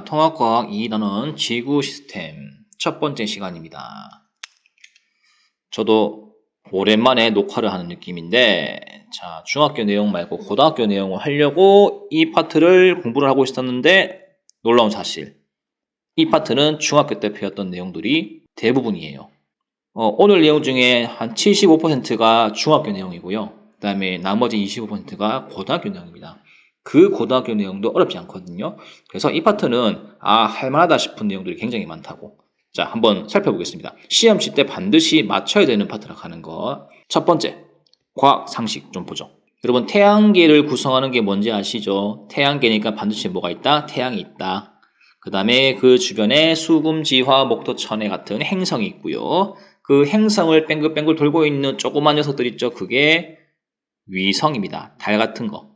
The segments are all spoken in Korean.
통합과학 2단원 지구 시스템 첫 번째 시간입니다. 저도 오랜만에 녹화를 하는 느낌인데, 자, 중학교 내용 말고 고등학교 내용을 하려고 이 파트를 공부를 하고 있었는데 놀라운 사실, 이 파트는 중학교 때 배웠던 내용들이 대부분이에요. 오늘 내용 중에 한 75%가 중학교 내용이고요. 그 다음에 나머지 25%가 고등학교 내용입니다. 그 고등학교 내용도 어렵지 않거든요. 그래서 이 파트는 할만하다 싶은 내용들이 굉장히 많다고. 자, 한번 살펴보겠습니다. 시험 칠 때 반드시 맞춰야 되는 파트라고 하는 거. 첫 번째, 과학 상식 좀 보죠. 여러분, 태양계를 구성하는 게 뭔지 아시죠? 태양계니까 반드시 뭐가 있다? 태양이 있다. 그 다음에 그 주변에 수금지화, 목토, 천해 같은 행성이 있고요. 그 행성을 뱅글뱅글 돌고 있는 조그만 녀석들 있죠? 그게 위성입니다. 달 같은 거.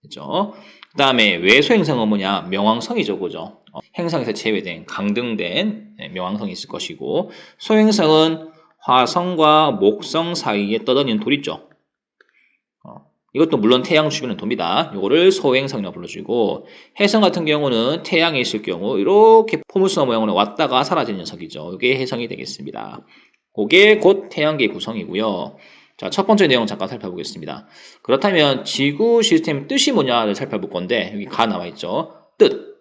그죠? 그 다음에 외소행성은 뭐냐? 명왕성이죠. 그죠? 행성에서 제외된, 강등된 명왕성이 있을 것이고, 소행성은 화성과 목성 사이에 떠다니는 돌 있죠. 이것도 물론 태양 주변에 돕니다. 이거를 소행성이라고 불러주고, 해성 같은 경우는 태양에 있을 경우 이렇게 포물선 모양으로 왔다가 사라지는 녀석이죠. 이게 해성이 되겠습니다. 그게 곧 태양계 구성이고요. 자, 첫 번째 내용 잠깐 살펴보겠습니다. 그렇다면 지구 시스템의 뜻이 뭐냐를 살펴볼 건데, 여기 가 나와 있죠. 뜻.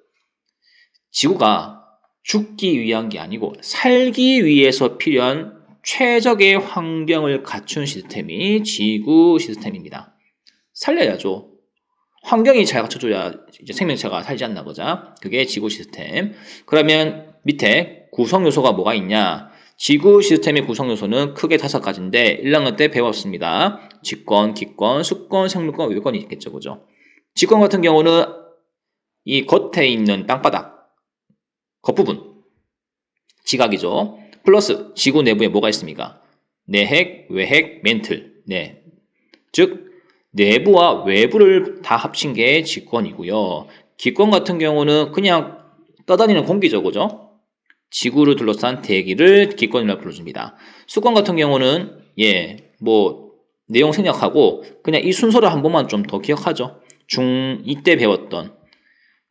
지구가 죽기 위한 게 아니고 살기 위해서 필요한 최적의 환경을 갖춘 시스템이 지구 시스템입니다. 살려야죠. 환경이 잘 갖춰줘야 이제 생명체가 살지 않나 보자. 그게 지구 시스템. 그러면 밑에 구성 요소가 뭐가 있냐? 지구 시스템의 구성 요소는 크게 5가지인데 1학년 때 배웠습니다. 직권, 기권, 수권, 생물권, 외권이 있겠죠. 그죠? 직권 같은 경우는 이 겉에 있는 땅바닥, 겉부분, 지각이죠. 플러스 지구 내부에 뭐가 있습니까? 내핵, 외핵, 멘틀. 네. 즉 내부와 외부를 다 합친 게 직권이고요. 기권 같은 경우는 그냥 떠다니는 공기죠. 그죠? 지구를 둘러싼 대기를 기권이라고 불러줍니다. 수권 같은 경우는 내용 생략하고 그냥 이 순서를 한 번만 좀 더 기억하죠. 중2 때 배웠던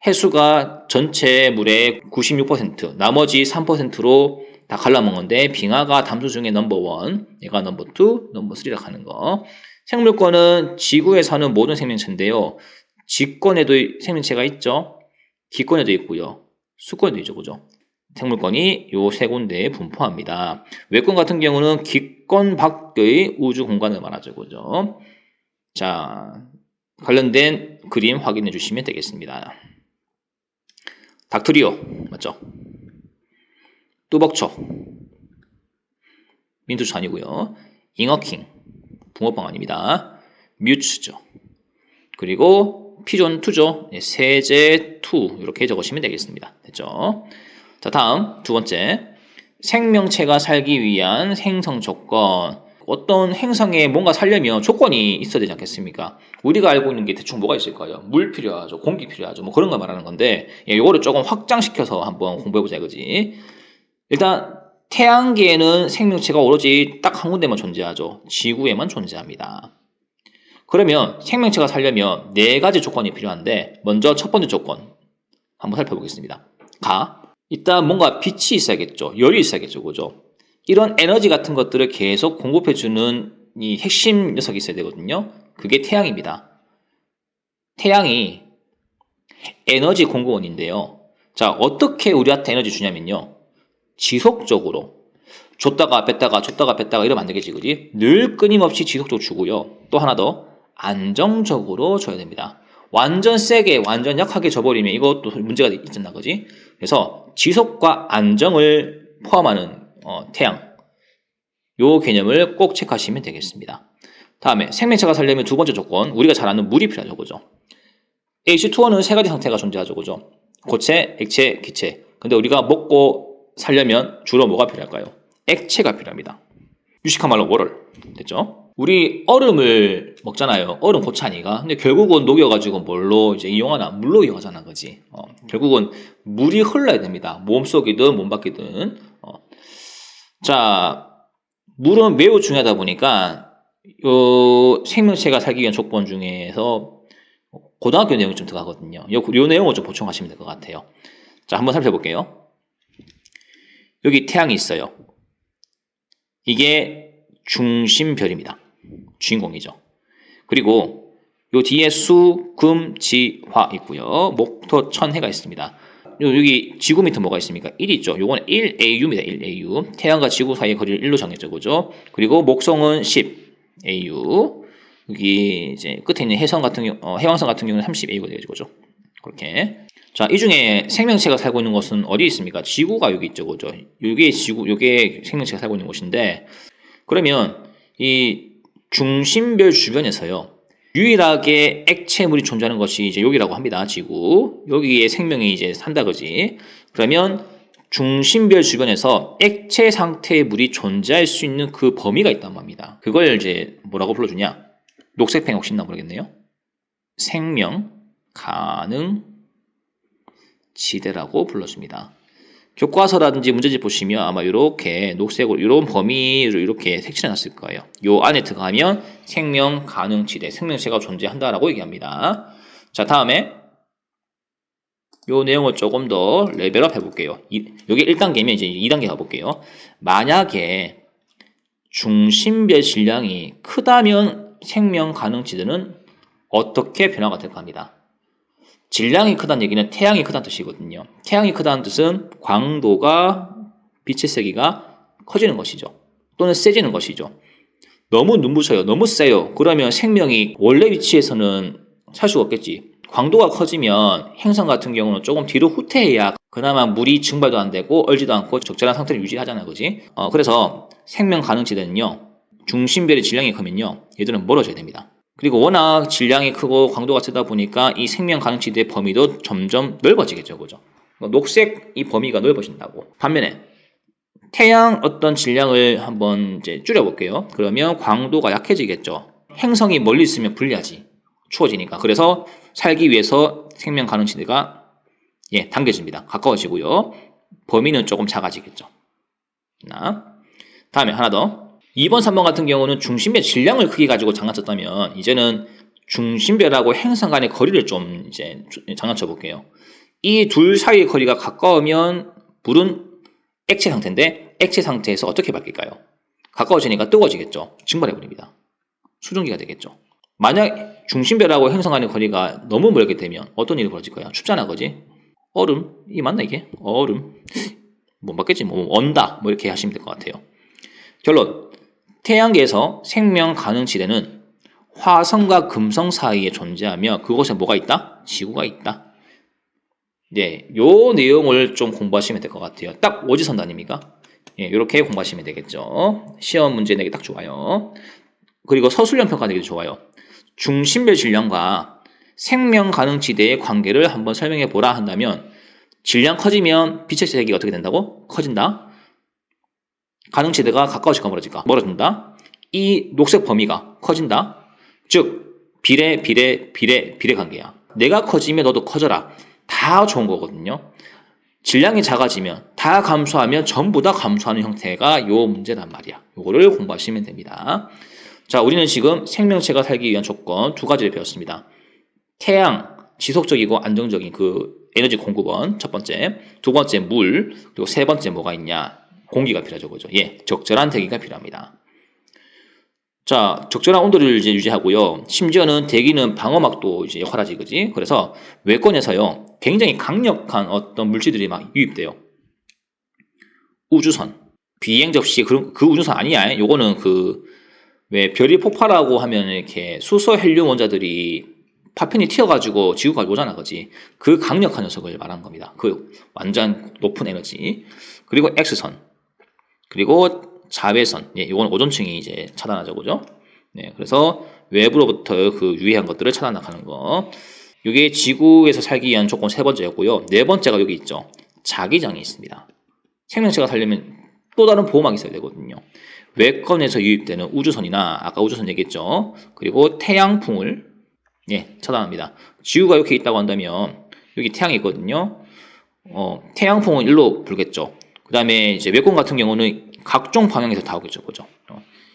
해수가 전체 물의 96%, 나머지 3%로 다 갈라먹는데 빙하가 담수 중에 넘버 1, 얘가 넘버 2, 넘버 3라고 하는 거. 생물권은 지구에 사는 모든 생명체인데요. 직권에도 생명체가 있죠. 기권에도 있고요. 수권에도 있죠. 그죠? 생물권이 요 세 군데에 분포합니다. 외권 같은 경우는 기권 밖의 우주 공간을 말하죠. 그죠? 자, 관련된 그림 확인해 주시면 되겠습니다. 닥트리오, 맞죠? 뚜벅초, 민투초 아니고요. 잉어킹, 붕어빵 아닙니다. 뮤츠죠. 그리고 피존2죠. 세제2 이렇게 적으시면 되겠습니다. 됐죠? 자, 다음 두 번째, 생명체가 살기 위한 생성 조건. 어떤 행성에 뭔가 살려면 조건이 있어야 되지 않겠습니까? 우리가 알고 있는 게 대충 뭐가 있을까요? 물 필요하죠, 공기 필요하죠, 뭐 그런 거 말하는 건데, 요거를 조금 확장시켜서 한번 공부해보자 이거지. 일단 태양계에는 생명체가 오로지 딱 한 군데만 존재하죠. 지구에만 존재합니다. 그러면 생명체가 살려면 4가지 조건이 필요한데, 먼저 첫 번째 조건 한번 살펴보겠습니다. 일단 뭔가 빛이 있어야겠죠. 열이 있어야겠죠. 그죠? 이런 에너지 같은 것들을 계속 공급해주는 이 핵심 녀석이 있어야 되거든요. 그게 태양입니다. 태양이 에너지 공급원인데요. 자, 어떻게 우리한테 에너지 주냐면요. 지속적으로 줬다가 뺐다가 줬다가 뺐다가 이러면 안 되겠지. 그지? 늘 끊임없이 지속적으로 주고요. 또 하나 더, 안정적으로 줘야 됩니다. 완전 세게, 완전 약하게 줘버리면 이것도 문제가 있잖아. 그지? 그래서 지속과 안정을 포함하는 태양, 요 개념을 꼭 체크하시면 되겠습니다. 다음에 생명체가 살려면 두 번째 조건, 우리가 잘 아는 물이 필요하죠. 그죠? H2O는 3가지 상태가 존재하죠. 그죠? 고체, 액체, 기체. 근데 우리가 먹고 살려면 주로 뭐가 필요할까요? 액체가 필요합니다. 유식한 말로 워럴. 됐죠? 우리 얼음을 먹잖아요. 얼음 고차니가. 근데 결국은 녹여가지고 뭘로 이제 이용하나? 물로 이용하잖아. 그지? 결국은 물이 흘러야 됩니다. 몸속이든 몸밖이든. 자, 물은 매우 중요하다 보니까 요 생명체가 살기 위한 조건 중에서 고등학교 내용이 좀 들어가거든요. 요 내용을 좀 보충하시면 될 것 같아요. 자, 한번 살펴볼게요. 여기 태양이 있어요. 이게 중심별입니다. 주인공이죠. 그리고 요 뒤에 수, 금, 지, 화 있고요. 목토, 천, 해가 있습니다. 여기 지구 밑에 뭐가 있습니까? 1이 있죠. 요거는 1AU입니다. 1AU. 태양과 지구 사이의 거리를 1로 정했죠. 그죠? 그리고 목성은 10AU. 여기 이제 끝에 있는 해성 같은 경우, 해왕성 같은 경우는 30AU가 되죠. 그죠? 그렇게. 자, 이 중에 생명체가 살고 있는 곳은 어디 있습니까? 지구가 여기 있죠. 그죠? 요게 지구, 요게 생명체가 살고 있는 곳인데, 그러면 이 중심별 주변에서요. 유일하게 액체물이 존재하는 것이 이제 여기라고 합니다. 지구. 여기에 생명이 이제 산다 그지. 그러면 중심별 주변에서 액체 상태의 물이 존재할 수 있는 그 범위가 있단 말입니다. 그걸 이제 뭐라고 불러주냐? 녹색펜 혹시 있나 모르겠네요. 생명 가능 지대라고 불러줍니다. 교과서라든지 문제집 보시면 아마 이렇게 녹색으로 이런 범위로 이렇게 색칠해 놨을 거예요. 요 안에 들어가면 생명 가능 지대, 생명체가 존재한다라고 얘기합니다. 자, 다음에 요 내용을 조금 더 레벨업 해볼게요. 여기 1단계면 이제 2단계 가볼게요. 만약에 중심별 질량이 크다면 생명 가능 지대는 어떻게 변화가 될까 합니다. 질량이 크다는 얘기는 태양이 크다는 뜻이거든요. 태양이 크다는 뜻은 광도가 빛의 세기가 커지는 것이죠. 또는 세지는 것이죠. 너무 눈부셔요. 너무 세요. 그러면 생명이 원래 위치에서는 살 수가 없겠지. 광도가 커지면 행성 같은 경우는 조금 뒤로 후퇴해야 그나마 물이 증발도 안 되고 얼지도 않고 적절한 상태를 유지하잖아요. 그지? 그래서 생명 가능 지대는요. 중심별의 질량이 크면요. 얘들은 멀어져야 됩니다. 그리고 워낙 질량이 크고 광도가 세다 보니까 이 생명 가능지대의 범위도 점점 넓어지겠죠. 그죠? 녹색 이 범위가 넓어진다고. 반면에 태양 어떤 질량을 한번 이제 줄여볼게요. 그러면 광도가 약해지겠죠. 행성이 멀리 있으면 불리하지. 추워지니까. 그래서 살기 위해서 생명 가능지대가 당겨집니다. 가까워지고요. 범위는 조금 작아지겠죠. 다음에 하나 더. 2번, 3번 같은 경우는 중심별 질량을 크게 가지고 장난쳤다면 이제는 중심별하고 행성 간의 거리를 좀 이제 장난쳐 볼게요. 이 둘 사이의 거리가 가까우면 물은 액체 상태인데 액체 상태에서 어떻게 바뀔까요? 가까워지니까 뜨거워지겠죠. 증발해버립니다. 수증기가 되겠죠. 만약 중심별하고 행성 간의 거리가 너무 멀게 되면 어떤 일이 벌어질까요? 춥잖아, 그지? 얼음이 맞나 이게? 얼음. 뭐 맞겠지, 뭐 언다, 뭐 이렇게 하시면 될 것 같아요. 결론. 태양계에서 생명 가능 지대는 화성과 금성 사이에 존재하며 그곳에 뭐가 있다? 지구가 있다. 네, 요 내용을 좀 공부하시면 될 것 같아요. 딱 오지선다 아닙니까? 이렇게 공부하시면 되겠죠. 시험 문제 내기 딱 좋아요. 그리고 서술형 평가 내기도 좋아요. 중심별 질량과 생명 가능 지대의 관계를 한번 설명해 보라 한다면 질량 커지면 빛의 세기가 어떻게 된다고? 커진다. 가능지대가 가까워질까 멀어질까? 멀어진다. 이 녹색 범위가 커진다. 즉 비례 관계야. 내가 커지면 너도 커져라. 다 좋은 거거든요. 질량이 작아지면 다 감소하면 전부 다 감소하는 형태가 요 문제란 말이야. 요거를 공부하시면 됩니다. 자, 우리는 지금 생명체가 살기 위한 조건 두 가지를 배웠습니다. 태양, 지속적이고 안정적인 그 에너지 공급원 첫 번째, 두 번째 물, 그리고 세 번째 뭐가 있냐? 공기가 필요하죠. 그죠? 적절한 대기가 필요합니다. 자, 적절한 온도를 이제 유지하고요. 심지어는 대기는 방어막도 이제 역할하지, 그지? 그래서 외권에서요, 굉장히 강력한 어떤 물질들이 막 유입돼요. 우주선. 비행 접시, 그 우주선 아니야. 요거는 왜 별이 폭발하고 하면 이렇게 수소 헬륨 원자들이 파편이 튀어가지고 지구까지 오잖아, 그지? 그 강력한 녀석을 말하는 겁니다. 그 완전 높은 에너지. 그리고 X선. 그리고 자외선, 이건 오존층이 이제 차단하죠, 그죠? 네, 그래서 외부로부터 그 유해한 것들을 차단하는 거. 이게 지구에서 살기 위한 조건 세 번째였고요. 네 번째가 여기 있죠. 자기장이 있습니다. 생명체가 살려면 또 다른 보호막이 있어야 되거든요. 외권에서 유입되는 우주선이나 아까 우주선 얘기했죠. 그리고 태양풍을 차단합니다. 지구가 이렇게 있다고 한다면 여기 태양이 있거든요. 태양풍은 일로 불겠죠. 그 다음에 이제 외권 같은 경우는 각종 방향에서 다 오겠죠. 그죠?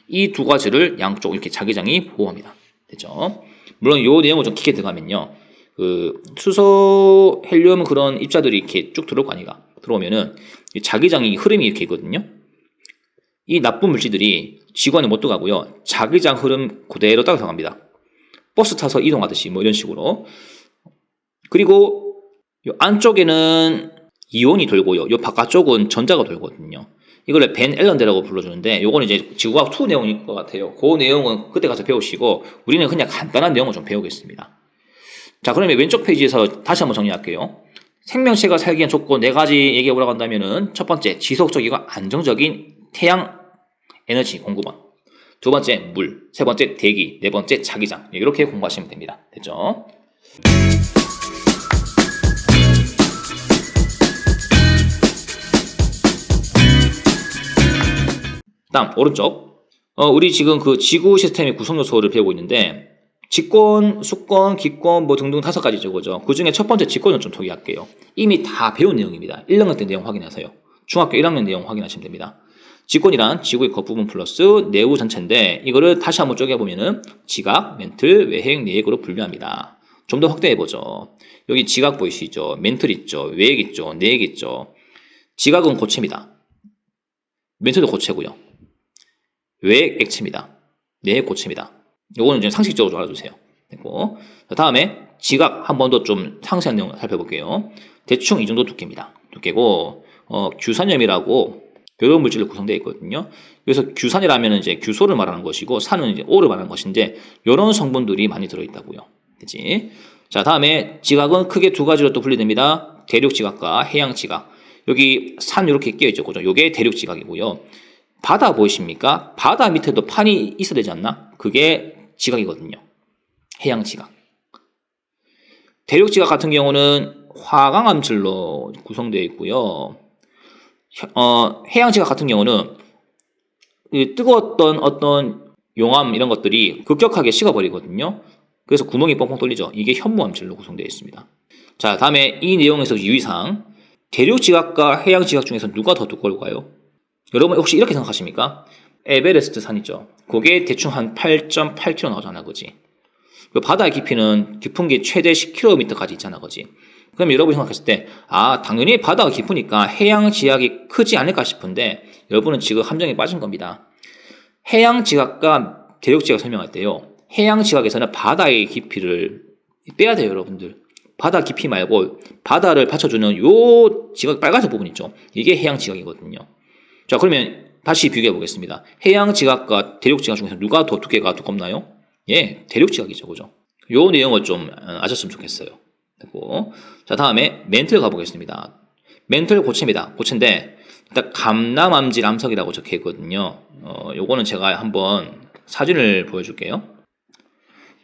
이 두 가지를 양쪽 이렇게 자기장이 보호합니다. 됐죠? 물론 이 내용을 좀 깊게 들어가면요. 그 수소, 헬륨 그런 입자들이 이렇게 쭉 들어올 거 아니가. 들어오면은 이 자기장이 흐름이 이렇게 있거든요. 이 나쁜 물질들이 지구 안에 못 들어가고요. 자기장 흐름 그대로 따라서 갑니다. 버스 타서 이동하듯이 뭐 이런 식으로. 그리고 이 안쪽에는 이온이 돌고요. 이 바깥쪽은 전자가 돌거든요. 이걸 벤 앨런대라고 불러주는데 요거는 이제 지구과학 2 내용일 것 같아요. 그 내용은 그때 가서 배우시고 우리는 그냥 간단한 내용을 좀 배우겠습니다. 자, 그러면 왼쪽 페이지에서 다시 한번 정리할게요. 생명체가 살기 위한 조건 4가지 얘기해 보라고 한다면은 첫 번째, 지속적이고 안정적인 태양 에너지 공급원. 두 번째, 물. 세 번째, 대기. 네 번째, 자기장. 이렇게 공부하시면 됩니다. 됐죠? 다음, 오른쪽. 우리 지금 그 지구 시스템의 구성 요소를 배우고 있는데, 직권, 수권, 기권 뭐 등등 5가지죠. 그죠? 그 중에 첫 번째 직권을 좀 토기할게요. 이미 다 배운 내용입니다. 1학년 때 내용 확인하세요. 중학교 1학년 내용 확인하시면 됩니다. 직권이란 지구의 겉부분 플러스 내부 전체인데 이거를 다시 한번 쪼개보면은 지각, 멘틀, 외핵, 내핵으로 분류합니다. 좀 더 확대해보죠. 여기 지각 보이시죠? 멘틀 있죠? 외핵 있죠? 내핵 있죠? 지각은 고체입니다. 멘틀도 고체고요. 외핵 액체입니다. 내핵 고체입니다. 요거는 좀 상식적으로 알아주세요. 됐고, 다음에 지각 한 번 더 좀 상세한 내용을 살펴볼게요. 대충 이 정도 두께입니다. 두께고 규산염이라고 이런 물질로 구성되어 있거든요. 그래서 규산이라면 이제 규소를 말하는 것이고 산은 이제 오를 말하는 것인데 이런 성분들이 많이 들어있다고요. 그치? 자, 다음에 지각은 크게 2가지로 또 분리됩니다. 대륙 지각과 해양 지각. 여기 산 이렇게 끼어 있죠, 그죠? 요게 대륙 지각이고요. 바다 보이십니까? 바다 밑에도 판이 있어야 되지 않나? 그게 지각이거든요. 해양 지각. 대륙 지각 같은 경우는 화강암질로 구성되어 있고요. 해양 지각 같은 경우는 뜨거웠던 어떤 용암 이런 것들이 급격하게 식어버리거든요. 그래서 구멍이 뻥뻥 뚫리죠. 이게 현무암질로 구성되어 있습니다. 자, 다음에 이 내용에서 유의사항. 대륙 지각과 해양 지각 중에서 누가 더 두꺼울까요? 여러분 혹시 이렇게 생각하십니까? 에베레스트 산 있죠. 그게 대충 한 8.8km 나오잖아, 그지? 그 바다의 깊이는 깊은 게 최대 10km까지 있잖아, 그지? 그럼 여러분이 생각했을 때, 당연히 바다가 깊으니까 해양 지각이 크지 않을까 싶은데, 여러분은 지금 함정에 빠진 겁니다. 해양 지각과 대륙 지각 설명할 때요, 해양 지각에서는 바다의 깊이를 빼야 돼요, 여러분들. 바다 깊이 말고, 바다를 받쳐주는 요 지각, 빨간색 부분 있죠? 이게 해양 지각이거든요. 자, 그러면 다시 비교해 보겠습니다. 해양 지각과 대륙 지각 중에서 누가 더 두께가 두껍나요? 예, 대륙 지각이죠, 그죠? 요 내용을 좀 아셨으면 좋겠어요. 됐고. 자, 다음에 멘틀 가보겠습니다. 멘틀 고체입니다. 고체인데 일단 감남암질 암석이라고 적혀 있거든요. 요거는 제가 한번 사진을 보여줄게요.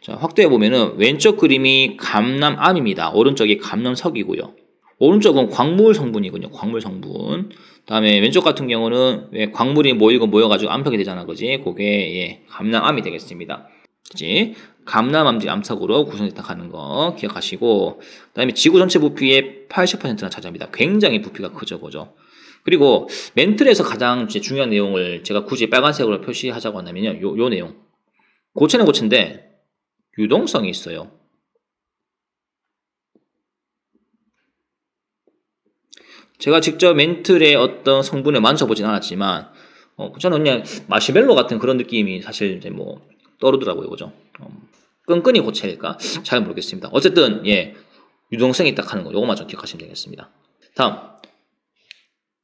자, 확대해 보면은 왼쪽 그림이 감남암입니다. 오른쪽이 감남석이고요. 오른쪽은 광물 성분이군요. 광물 성분. 다음에 왼쪽 같은 경우는 왜 광물이 모이고 모여가지고 암석이 되잖아, 그지? 그게 예, 감남암이 되겠습니다. 그지? 감남암질 암석으로 구성됐다 하는 거 기억하시고, 그 다음에 지구 전체 부피의 80%나 차지합니다. 굉장히 부피가 크죠, 그죠? 그리고 멘틀에서 가장 중요한 내용을 제가 굳이 빨간색으로 표시하자고 한다면요, 요 내용. 고체는 고체인데 유동성이 있어요. 제가 직접 멘틀의 어떤 성분을 만져보진 않았지만, 저는 그냥 마시멜로 같은 그런 느낌이 사실 이제 뭐 떠오르더라고요, 그죠? 끈끈이 고체일까? 잘 모르겠습니다. 어쨌든 예, 유동성이 딱 하는 거, 요거만 좀 기억하시면 되겠습니다. 다음,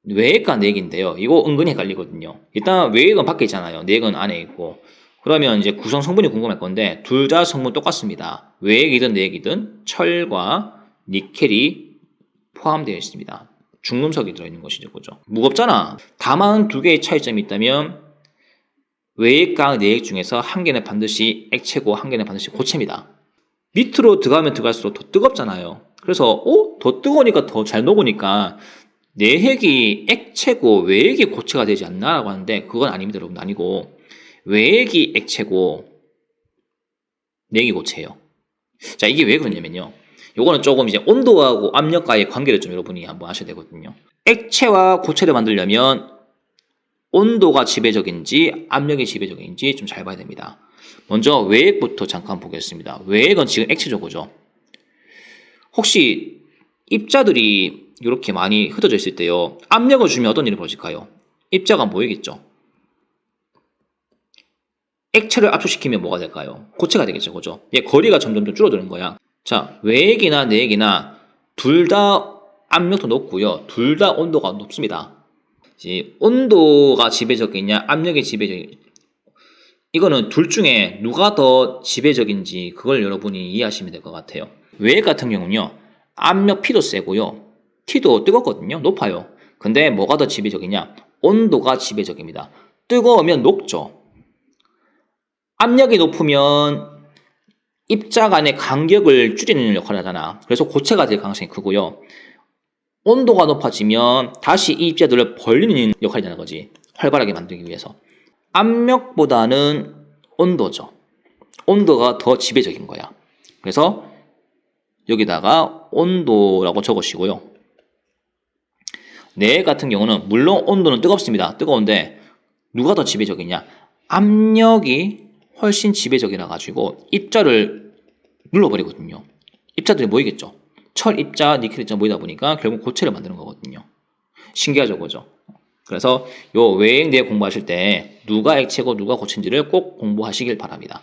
외액과 내액인데요. 이거 은근히 헷갈리거든요. 일단 외액은 밖에 있잖아요. 내액은 안에 있고. 그러면 이제 구성 성분이 궁금할 건데 둘 다 성분 똑같습니다. 외액이든 내액이든 철과 니켈이 포함되어 있습니다. 중금속이 들어있는 것이죠, 그죠? 무겁잖아. 다만 두 개의 차이점이 있다면 외액과 내액 중에서 한 개는 반드시 액체고 한 개는 반드시 고체입니다. 밑으로 들어가면 들어갈수록 더 뜨겁잖아요. 그래서 더 뜨거우니까 더 잘 녹으니까 내핵이 액체고 외액이 고체가 되지 않나 라고 하는데 그건 아닙니다, 여러분. 아니고 외액이 액체고 내액이 고체예요. 자, 이게 왜 그러냐면요, 요거는 조금 이제 온도하고 압력과의 관계를 좀 여러분이 한번 아셔야 되거든요. 액체와 고체를 만들려면 온도가 지배적인지 압력이 지배적인지 좀 잘 봐야 됩니다. 먼저 외액부터 잠깐 보겠습니다. 외액은 지금 액체죠, 그죠? 혹시 입자들이 이렇게 많이 흩어져 있을 때요. 압력을 주면 어떤 일이 벌어질까요? 입자가 모이겠죠. 액체를 압축시키면 뭐가 될까요? 고체가 되겠죠. 그죠? 얘 거리가 점점 좀 줄어드는 거야. 자, 외액이나 내액이나 둘 다 압력도 높고요. 둘 다 온도가 높습니다. 온도가 지배적이냐, 압력이 지배적이냐. 이거는 둘 중에 누가 더 지배적인지 그걸 여러분이 이해하시면 될 것 같아요. 외액 같은 경우는요. 압력 P도 세고요. T도 뜨겁거든요. 높아요. 근데 뭐가 더 지배적이냐? 온도가 지배적입니다. 뜨거우면 녹죠. 압력이 높으면 입자 간의 간격을 줄이는 역할을 하잖아. 그래서 고체가 될 가능성이 크고요. 온도가 높아지면 다시 이 입자들을 벌리는 역할이 되는 거지. 활발하게 만들기 위해서. 압력보다는 온도죠. 온도가 더 지배적인 거야. 그래서 여기다가 온도라고 적으시고요. 내액 같은 경우는 물론 온도는 뜨겁습니다. 뜨거운데 누가 더 지배적이냐? 압력이 훨씬 지배적이라 가지고 입자를 눌러버리거든요. 입자들이 모이겠죠. 철 입자, 니켈 입자 모이다 보니까 결국 고체를 만드는 거거든요. 신기하죠, 그죠? 그래서 요 외액 내액 공부하실 때 누가 액체고 누가 고체인지를 꼭 공부하시길 바랍니다.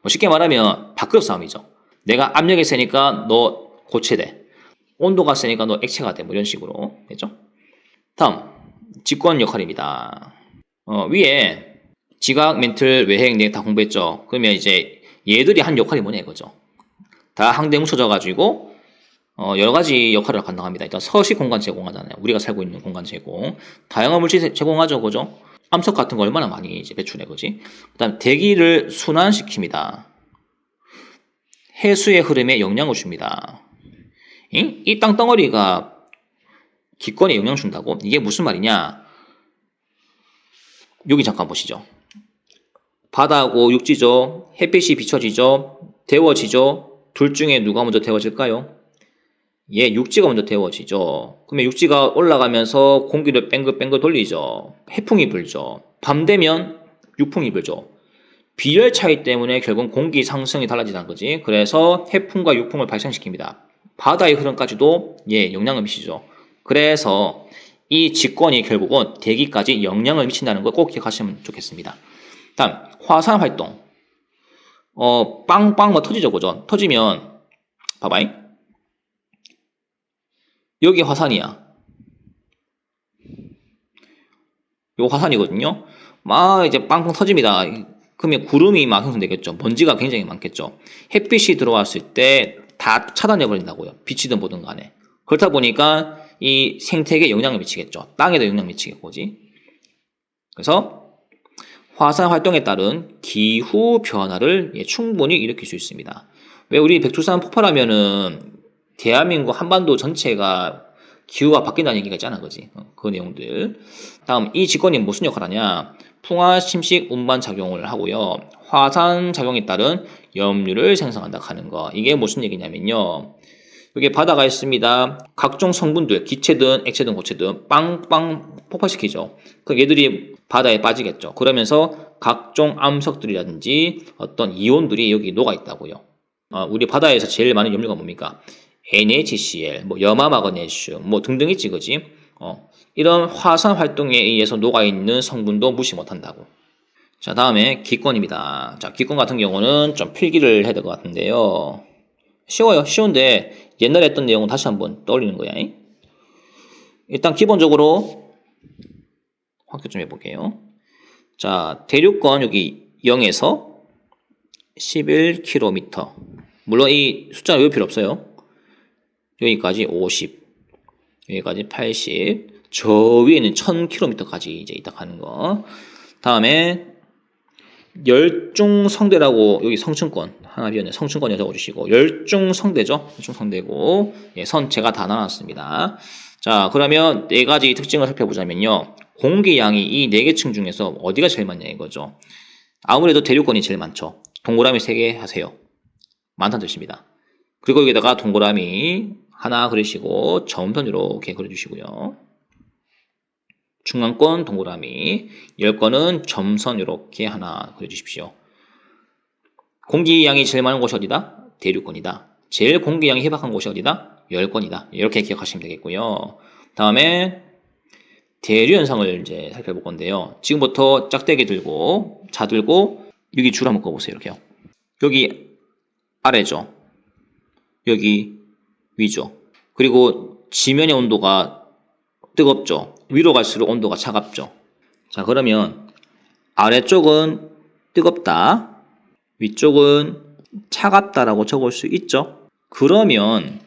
쉽게 말하면 밥그릇 싸움이죠. 내가 압력이 세니까 너 고체돼. 온도가 세니까 너 액체가 돼. 뭐 이런 식으로. 됐죠? 다음, 직권 역할입니다. 위에 지각, 멘틀, 외핵, 내액 다 공부했죠? 그러면 이제 얘들이 한 역할이 뭐냐 이거죠. 다 항대 뭉쳐져가지고 여러 가지 역할을 감당합니다. 일단 서식 공간 제공하잖아요. 우리가 살고 있는 공간 제공. 다양한 물질 제공하죠, 그죠? 암석 같은 거 얼마나 많이 이제 배출해, 그지? 그다음 대기를 순환시킵니다. 해수의 흐름에 영향을 줍니다. 이 땅덩어리가 기권에 영향 준다고? 이게 무슨 말이냐? 여기 잠깐 보시죠. 바다하고 육지죠. 햇빛이 비춰지죠. 데워지죠. 둘 중에 누가 먼저 데워질까요? 예, 육지가 먼저 데워지죠. 그러면 육지가 올라가면서 공기를 뺑글뺑글 돌리죠. 해풍이 불죠. 밤 되면 육풍이 불죠. 비열 차이 때문에 결국 공기 상승이 달라지는 거지. 그래서 해풍과 육풍을 발생시킵니다. 바다의 흐름까지도 영향을 미치죠. 그래서 이 직권이 결국은 대기까지 영향을 미친다는 걸 꼭 기억하시면 좋겠습니다. 다음, 화산 활동. 빵빵 뭐 터지죠, 그죠? 터지면 봐봐잉. 여기 화산이야. 요 화산이거든요. 막 이제 빵빵 터집니다. 그러면 구름이 막 형성되겠죠. 먼지가 굉장히 많겠죠. 햇빛이 들어왔을 때 다 차단해 버린다고요. 빛이든 뭐든 간에. 그렇다 보니까 이 생태계에 영향을 미치겠죠. 땅에도 영향을 미치겠고지. 그래서 화산 활동에 따른 기후 변화를 충분히 일으킬 수 있습니다. 왜 우리 백두산 폭발하면은 대한민국 한반도 전체가 기후가 바뀐다는 얘기가 있잖아, 그지? 그 내용들. 다음, 이 직권이 무슨 역할을 하냐? 풍화 침식 운반 작용을 하고요. 화산 작용에 따른 염류를 생성한다 하는 거. 이게 무슨 얘기냐면요. 여기 바다가 있습니다. 각종 성분들, 기체든 액체든 고체든 빵빵 폭발시키죠. 그 얘들이 바다에 빠지겠죠. 그러면서 각종 암석들이라든지 어떤 이온들이 여기 녹아 있다고요. 우리 바다에서 제일 많은 염류가 뭡니까? NaCl, 뭐 염화마그네슘, 뭐 등등 있지, 그지? 이런 화산 활동에 의해서 녹아있는 성분도 무시 못한다고. 자, 다음에 기권입니다. 자, 기권 같은 경우는 좀 필기를 해야 될 것 같은데요. 쉬워요. 쉬운데 옛날에 했던 내용은 다시 한번 떠올리는 거야. 일단 기본적으로 확대 좀 해볼게요. 자, 대륙권 여기 0에서 11km. 물론 이 숫자 외울 필요 없어요. 여기까지 50, 여기까지 80, 저 위에는 1000km까지 이제 있다 하는 거. 다음에 열중성대라고 여기 성층권 하나 비었네. 성층권에 적어주시고 열중성대죠. 열중성대고 선 제가 다 나눴습니다. 자, 그러면 네 가지 특징을 살펴보자면요. 공기양이 이 네 개 층 중에서 어디가 제일 많냐 이거죠. 아무래도 대륙권이 제일 많죠. 동그라미 3개 하세요. 많다는 뜻입니다. 그리고 여기다가 동그라미 하나 그리시고 점선 이렇게 그려주시고요. 중앙권 동그라미 10건은 점선 이렇게 하나 그려주십시오. 공기양이 제일 많은 곳이 어디다? 대륙권이다. 제일 공기량이 희박한 곳이 어디다? 열권이다. 이렇게 기억하시면 되겠고요. 다음에 대류 현상을 이제 살펴볼 건데요. 지금부터 짝대기 들고 자 들고 여기 줄 한번 꺼보세요. 이렇게요. 여기 아래죠. 여기 위죠. 그리고 지면의 온도가 뜨겁죠. 위로 갈수록 온도가 차갑죠. 자, 그러면 아래쪽은 뜨겁다, 위쪽은 차갑다라고 적을 수 있죠. 그러면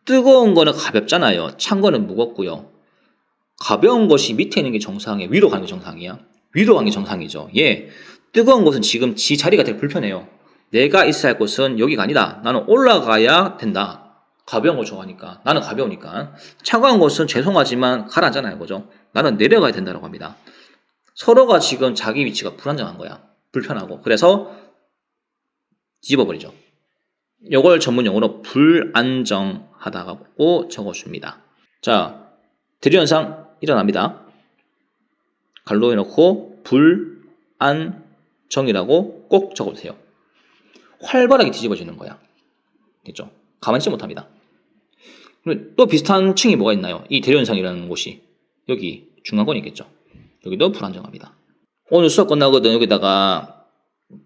뜨거운 거는 가볍잖아요. 찬 거는 무겁고요. 가벼운 것이 밑에 있는 게 정상이에요. 위로 가는 게 정상이야. 위로 가는 게 정상이죠. 예, 뜨거운 곳은 지금 지 자리가 되게 불편해요. 내가 있어야 할 곳은 여기가 아니다. 나는 올라가야 된다. 가벼운 걸 좋아하니까. 나는 가벼우니까. 차가운 곳은 죄송하지만 가라앉잖아요. 그죠? 나는 내려가야 된다고 합니다. 서로가 지금 자기 위치가 불안정한 거야. 불편하고. 그래서 뒤집어버리죠. 이걸 전문 용어로 불안정하다고 적어줍니다. 자, 대류현상 일어납니다. 갈로 해놓고 불안정이라고 꼭 적어주세요. 활발하게 뒤집어지는 거야. 됐죠? 가만히 있지 못합니다. 또 비슷한 층이 뭐가 있나요? 이 대류현상이라는 곳이 여기 중간권이 있겠죠. 여기도 불안정합니다. 오늘 수업 끝나거든. 여기다가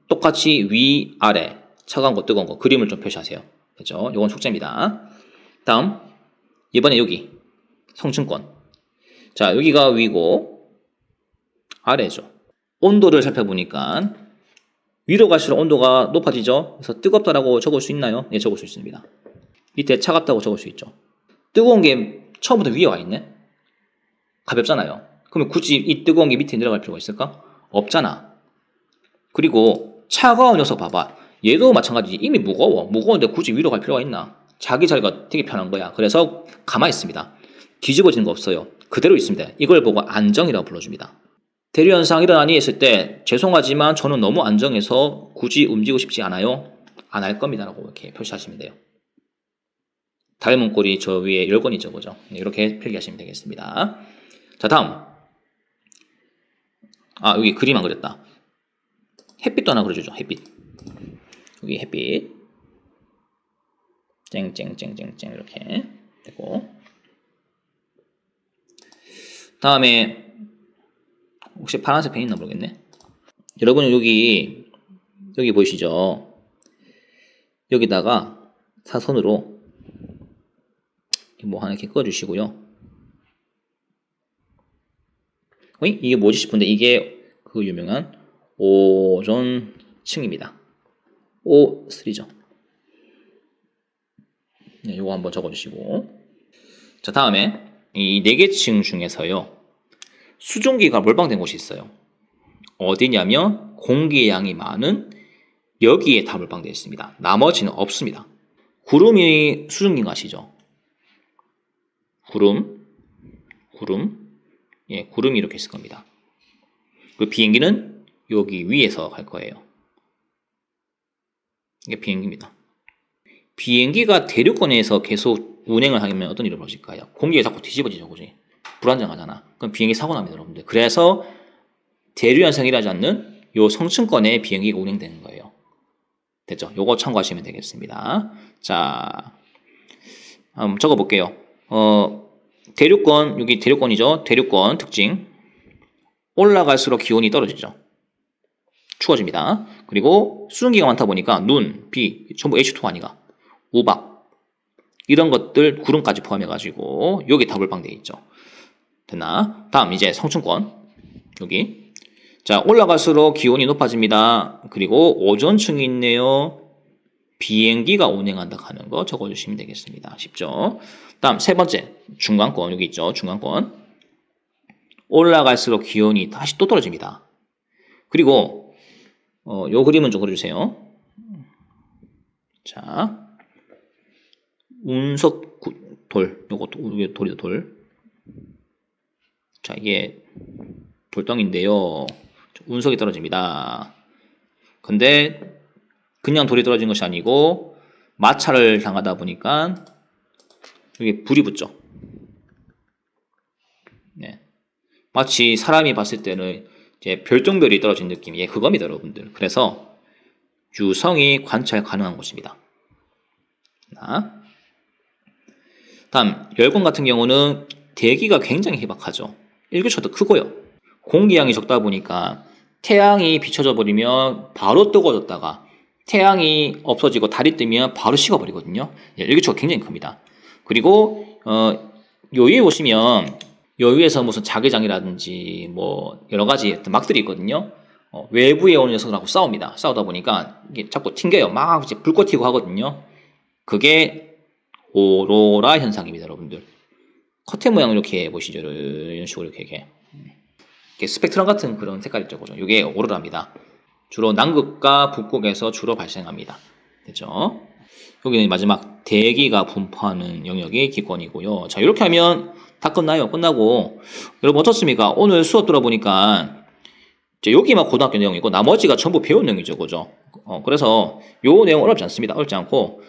똑같이 위, 아래 차가운 거, 뜨거운 거 그림을 좀 표시하세요. 됐죠? 이건 숙제입니다. 다음 이번에 여기 성층권. 자, 여기가 위고 아래죠. 온도를 살펴보니까 위로 갈수록 온도가 높아지죠. 그래서 뜨겁다라고 적을 수 있나요? 네, 적을 수 있습니다. 밑에 차갑다고 적을 수 있죠. 뜨거운 게 처음부터 위에 와 있네. 가볍잖아요. 그러면 굳이 이 뜨거운 게 밑에 내려갈 필요가 있을까? 없잖아. 그리고 차가운 녀석 봐봐. 얘도 마찬가지지. 이미 무거워. 무거운데 굳이 위로 갈 필요가 있나? 자기 자리가 되게 편한 거야. 그래서 가만히 있습니다. 뒤집어지는 거 없어요. 그대로 있습니다. 이걸 보고 안정이라고 불러줍니다. 대류현상 일어나니 했을 때 죄송하지만 저는 너무 안정해서 굳이 움직이고 싶지 않아요. 안 할 겁니다. 라고 이렇게 표시하시면 돼요. 닮은 꼴이 저 위에 열권이죠. 그죠? 이렇게 필기하시면 되겠습니다. 자, 다음. 아, 여기 그림 안 그렸다. 햇빛도 하나 그려주죠. 햇빛. 여기 햇빛. 쨍쨍쨍쨍쨍 이렇게 되고. 다음에 혹시 파란색 펜 있나 모르겠네. 여러분은 여기 보이시죠? 여기다가 사선으로 뭐 하나 이렇게 꺼주시고요. 어이? 이게 뭐지 싶은데 이게 그 유명한 오존층입니다. O3죠. 네, 요거 한번 적어주시고. 자, 다음에 이 4개 층 중에서요. 수증기가 몰빵된 곳이 있어요. 어디냐면 공기의 양이 많은 여기에 다 몰빵되어 있습니다. 나머지는 없습니다. 구름이 수증기인 거 아시죠? 구름. 예, 구름이 이렇게 있을 겁니다. 그 비행기는 여기 위에서 갈 거예요. 이게 비행기입니다. 비행기가 대류권에서 계속 운행을 하면 어떤 일이 벌어질까요? 공기가 자꾸 뒤집어지죠, 그지? 불안정하잖아. 그럼 비행기 사고 납니다, 여러분들. 그래서 대류 현상이 일어나지 않는 요 성층권에 비행기가 운행되는 거예요. 됐죠? 요거 참고하시면 되겠습니다. 자, 한번 적어볼게요. 대류권, 여기 대류권이죠. 대류권 특징. 올라갈수록 기온이 떨어지죠. 추워집니다. 그리고 수증기가 많다 보니까 눈, 비, 전부 H2 아니가. 우박. 이런 것들 구름까지 포함해가지고 여기 다 몰빵되어 있죠. 됐나? 다음 이제 성층권. 여기. 자, 올라갈수록 기온이 높아집니다. 그리고 오존층이 있네요. 비행기가 운행한다 하는 거 적어주시면 되겠습니다. 쉽죠? 다음 세 번째 중간권 여기 있죠. 중간권. 올라갈수록 기온이 다시 또 떨어집니다. 그리고 요 그림은 좀 그려주세요. 자, 운석 돌, 요거 돌이죠, 돌. 자, 이게 돌덩인데요. 운석이 떨어집니다. 근데 그냥 돌이 떨어진 것이 아니고 마찰을 당하다 보니까 여기 불이 붙죠. 네. 마치 사람이 봤을 때는 이제 별똥별이 떨어진 느낌, 예, 그겁니다, 여러분들. 그래서 유성이 관찰 가능한 곳입니다. 다음 열권 같은 경우는 대기가 굉장히 희박하죠. 일교차도 크고요. 공기량이 적다 보니까 태양이 비춰져 버리면 바로 뜨거워졌다가 태양이 없어지고 달이 뜨면 바로 식어버리거든요. 일교차가 굉장히 큽니다. 그리고 요 위에 보시면 요 위에서 무슨 자개장이라든지 뭐 여러 가지 막들이 있거든요. 외부에 오는 녀석들하고 싸웁니다. 싸우다 보니까 이게 자꾸 튕겨요. 막 이제 불꽃 튀고 하거든요. 그게 오로라 현상입니다, 여러분들. 커튼 모양 이렇게 보시죠. 이런 식으로 이렇게 스펙트럼 같은 그런 색깔이죠, 그죠? 이게 오로라입니다. 주로 남극과 북극에서 주로 발생합니다. 됐죠? 여기는 마지막 대기가 분포하는 영역이 기권이고요. 자, 이렇게 하면 다 끝나요. 끝나고 여러분 어떻습니까? 오늘 수업 들어보니까 여기만 고등학교 내용이고 나머지가 전부 배운 내용이죠, 그죠? 그래서 요 내용 어렵지 않습니다. 어렵지 않고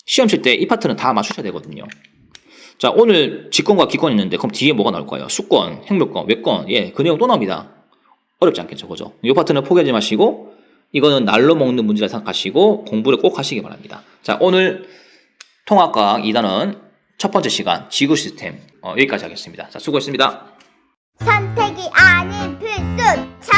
시험 칠 때 이 파트는 다 맞추셔야 되거든요. 자, 오늘 직권과 기권이 있는데 그럼 뒤에 뭐가 나올까요? 수권, 행물권, 외권, 그 내용 또 나옵니다. 어렵지 않겠죠, 그죠? 이 파트는 포기하지 마시고 이거는 날로 먹는 문제라 생각하시고 공부를 꼭 하시기 바랍니다. 자, 오늘 통합과학 2단원 첫 번째 시간 지구 시스템 여기까지 하겠습니다. 자, 수고했습니다. 선택이 아닌 필수.